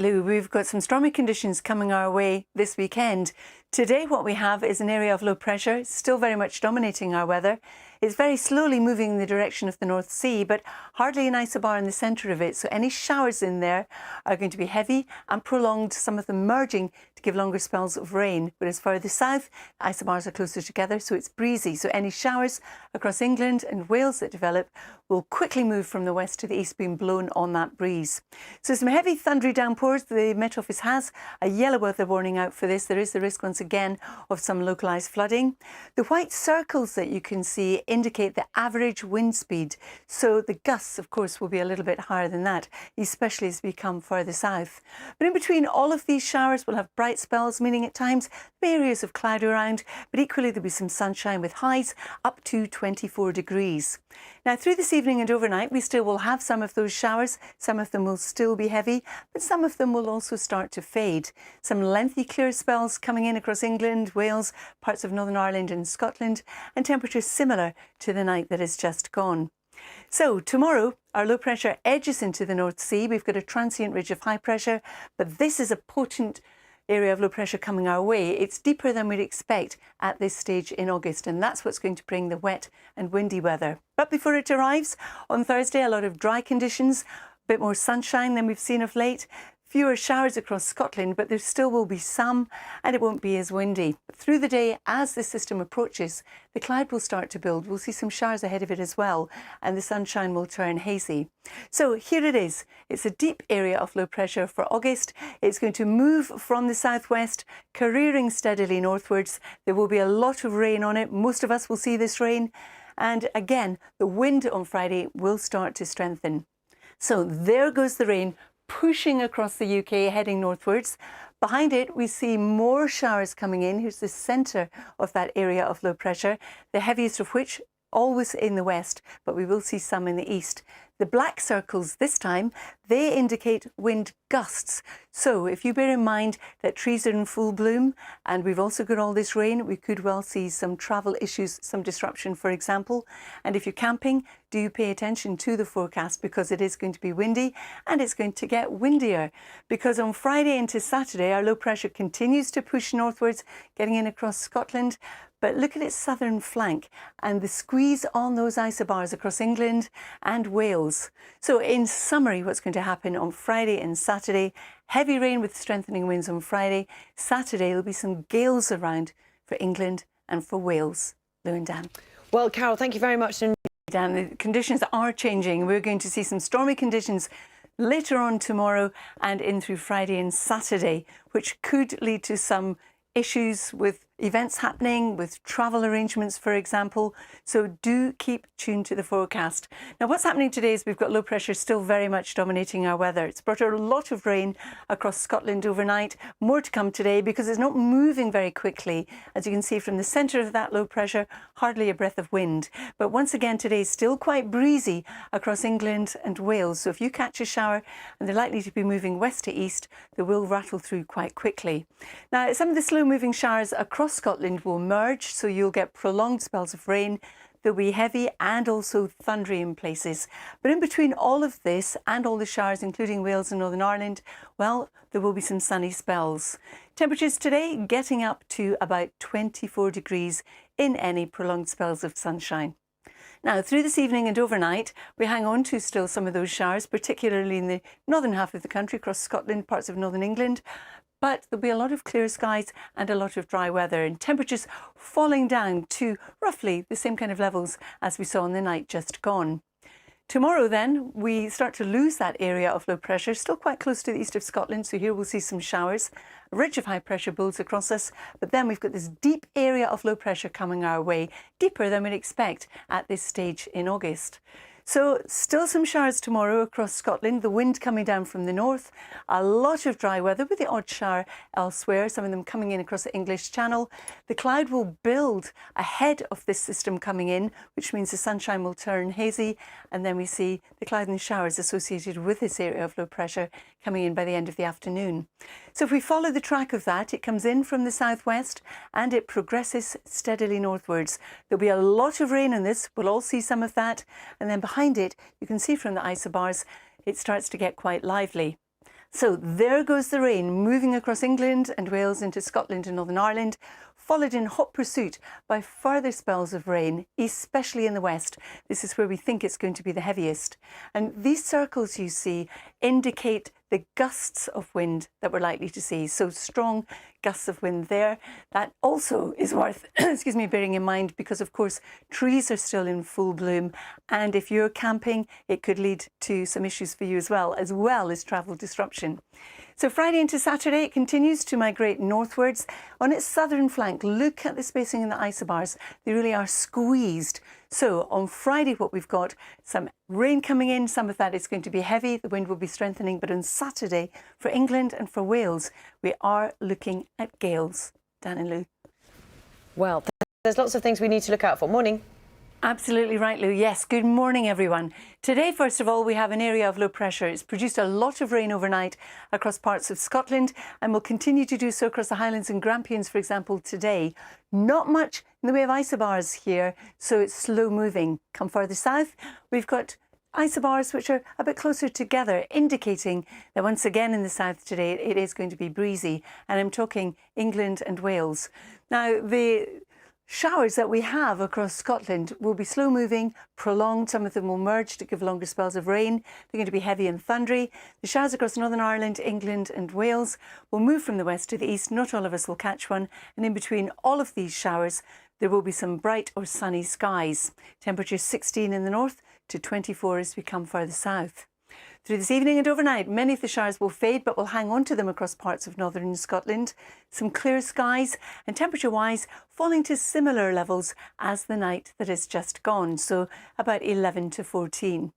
Lou, we've got some stormy conditions coming our way this weekend. Today what we have is an area of low pressure, still very much dominating our weather. It's very slowly moving in the direction of the North Sea, but hardly an isobar in the centre of it, so any showers in there are going to be heavy and prolonged, some of them merging to give longer spells of rain. Whereas further south, the isobars are closer together, so it's breezy. So any showers across England and Wales that develop will quickly move from the west to the east, being blown on that breeze. So some heavy thundery downpours. The Met Office has a yellow weather warning out for this. There is the risk once again of some localised flooding. The white circles that you can see indicate the average wind speed. So the gusts, of course, will be a little bit higher than that, especially as we come further south. But in between all of these showers, we'll have bright spells, meaning at times areas of cloud around, but equally there'll be some sunshine with highs up to 24 degrees. Now, through this evening and overnight, we still will have some of those showers. Some of them will still be heavy, but some of them will also start to fade. Some lengthy clear spells coming in across England, Wales, parts of Northern Ireland and Scotland, and temperatures similar to the night that has just gone. So tomorrow, our low pressure edges into the North Sea. We've got a transient ridge of high pressure, but this is a potent area of low pressure coming our way. It's deeper than we'd expect at this stage in August, and that's what's going to bring the wet and windy weather. But before it arrives, on Thursday, a lot of dry conditions, a bit more sunshine than we've seen of late. Fewer showers across Scotland, but there still will be some, and it won't be as windy. But through the day, as the system approaches, the cloud will start to build. We'll see some showers ahead of it as well, and the sunshine will turn hazy. So here it is. It's a deep area of low pressure for August. It's going to move from the southwest, careering steadily northwards. There will be a lot of rain on it. Most of us will see this rain. And again, the wind on Friday will start to strengthen. So there goes the rain, pushing across the UK, heading northwards. Behind it, we see more showers coming in. Here's the centre of that area of low pressure, the heaviest of which always in the west, but we will see some in the east. The black circles this time, they indicate wind gusts. So if you bear in mind that trees are in full bloom and we've also got all this rain, we could well see some travel issues, some disruption, for example. And if you're camping, do pay attention to the forecast, because it is going to be windy and it's going to get windier. Because on Friday into Saturday, our low pressure continues to push northwards, getting in across Scotland. But look at its southern flank and the squeeze on those isobars across England and Wales. So in summary, what's going to happen on Friday and Saturday: heavy rain with strengthening winds on Friday. Saturday, there'll be some gales around for England and for Wales. Lou and Dan. Well, Carol, thank you very much. Dan, the conditions are changing. We're going to see some stormy conditions later on tomorrow and in through Friday and Saturday, which could lead to some issues with events happening, with travel arrangements, for example. So do keep tuned to the forecast. Now, what's happening today is we've got low pressure still very much dominating our weather. It's brought a lot of rain across Scotland overnight. More to come today because it's not moving very quickly. As you can see from the centre of that low pressure, hardly a breath of wind. But once again, today is still quite breezy across England and Wales. So if you catch a shower, and they're likely to be moving west to east, they will rattle through quite quickly. Now, some of the slow-moving showers across Scotland will merge, so you'll get prolonged spells of rain. They'll be heavy and also thundery in places. But in between all of this and all the showers, including Wales and Northern Ireland, well, there will be some sunny spells. Temperatures today getting up to about 24 degrees in any prolonged spells of sunshine. Now, through this evening and overnight, we hang on to still some of those showers, particularly in the northern half of the country, across Scotland, parts of northern England. But there'll be a lot of clear skies and a lot of dry weather, and temperatures falling down to roughly the same kind of levels as we saw on the night just gone. Tomorrow then, we start to lose that area of low pressure, still quite close to the east of Scotland, so here we'll see some showers. A ridge of high pressure builds across us, but then we've got this deep area of low pressure coming our way, deeper than we'd expect at this stage in August. So still some showers tomorrow across Scotland, the wind coming down from the north, a lot of dry weather with the odd shower elsewhere, some of them coming in across the English Channel. The cloud will build ahead of this system coming in, which means the sunshine will turn hazy, and then we see the cloud and showers associated with this area of low pressure coming in by the end of the afternoon. So if we follow the track of that, it comes in from the southwest and it progresses steadily northwards. There'll be a lot of rain in this, we'll all see some of that, and then behind it, you can see from the isobars, it starts to get quite lively. So there goes the rain moving across England and Wales into Scotland and Northern Ireland, followed in hot pursuit by further spells of rain, especially in the west. This is where we think it's going to be the heaviest. And these circles you see indicate the gusts of wind that we're likely to see. So strong gusts of wind there. That also is worth, excuse me, bearing in mind because of course trees are still in full bloom. And if you're camping, it could lead to some issues for you as well as travel disruption. So Friday into Saturday, it continues to migrate northwards. On its southern flank, look at the spacing in the isobars. They really are squeezed. So on Friday, what we've got, some rain coming in. Some of that is going to be heavy. The wind will be strengthening. But on Saturday, for England and for Wales, we are looking at gales. Dan and Lou. Well, there's lots of things we need to look out for. Morning. Absolutely right, Lou. Yes, good morning, everyone. Today, first of all, we have an area of low pressure. It's produced a lot of rain overnight across parts of Scotland and will continue to do so across the Highlands and Grampians, for example, today. Not much in the way of isobars here, so it's slow moving. Come further south, we've got isobars which are a bit closer together, indicating that once again in the south today it is going to be breezy. And I'm talking England and Wales. Now, the showers that we have across Scotland will be slow moving, prolonged. Some of them will merge to give longer spells of rain. They're going to be heavy and thundery. The showers across Northern Ireland, England and Wales will move from the west to the east. Not all of us will catch one. And in between all of these showers, there will be some bright or sunny skies. Temperature 16 in the north to 24 as we come further south. Through this evening and overnight, many of the showers will fade, but we'll hang on to them across parts of northern Scotland. Some clear skies and temperature-wise falling to similar levels as the night that has just gone, so about 11 to 14.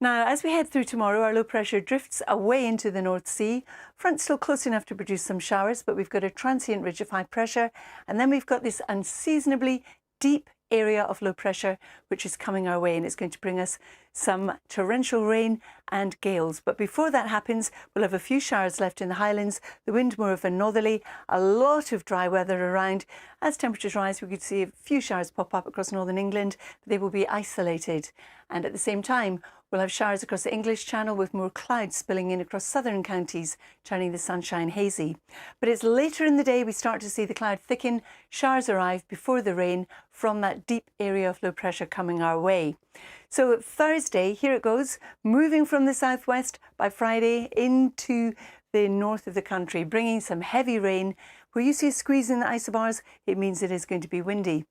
Now, as we head through tomorrow, our low pressure drifts away into the North Sea. Front still close enough to produce some showers, but we've got a transient ridge of high pressure, and then we've got this unseasonably deep area of low pressure which is coming our way, and it's going to bring us some torrential rain and gales. But before that happens, we'll have a few showers left in the Highlands, the wind more of a northerly, a lot of dry weather around. As temperatures rise, we could see a few showers pop up across northern England, but they will be isolated. And at the same time, we'll have showers across the English Channel with more clouds spilling in across southern counties, turning the sunshine hazy. But it's later in the day we start to see the cloud thicken, showers arrive before the rain from that deep area of low pressure coming our way. So Thursday, here it goes, moving from the southwest by Friday into the north of the country, bringing some heavy rain. Where you see a squeeze in the isobars, it means it is going to be windy.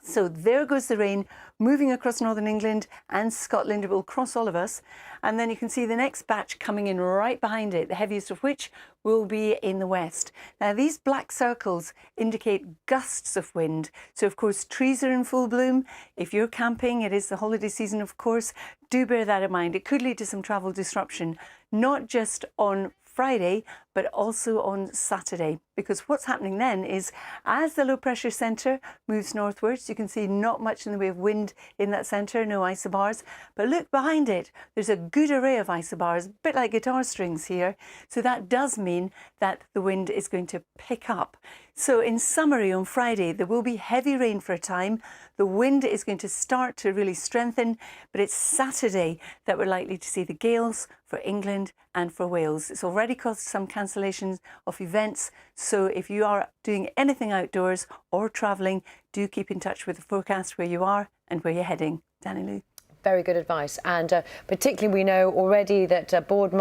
So there goes the rain moving across northern England and Scotland. It will cross all of us. And then you can see the next batch coming in right behind it, the heaviest of which will be in the west. Now, these black circles indicate gusts of wind. So, of course, trees are in full bloom. If you're camping, it is the holiday season, of course. Do bear that in mind. It could lead to some travel disruption, not just on Friday, but also on Saturday, because what's happening then is as the low pressure centre moves northwards, you can see not much in the way of wind in that centre, no isobars, but look behind it, there's a good array of isobars, a bit like guitar strings here. So that does mean that the wind is going to pick up. So in summary, on Friday, there will be heavy rain for a time. The wind is going to start to really strengthen, but it's Saturday that we're likely to see the gales for England and for Wales. It's already caused some cancellations of events. So if you are doing anything outdoors or travelling, do keep in touch with the forecast where you are and where you're heading. Danny Lou. Very good advice. And particularly we know already that board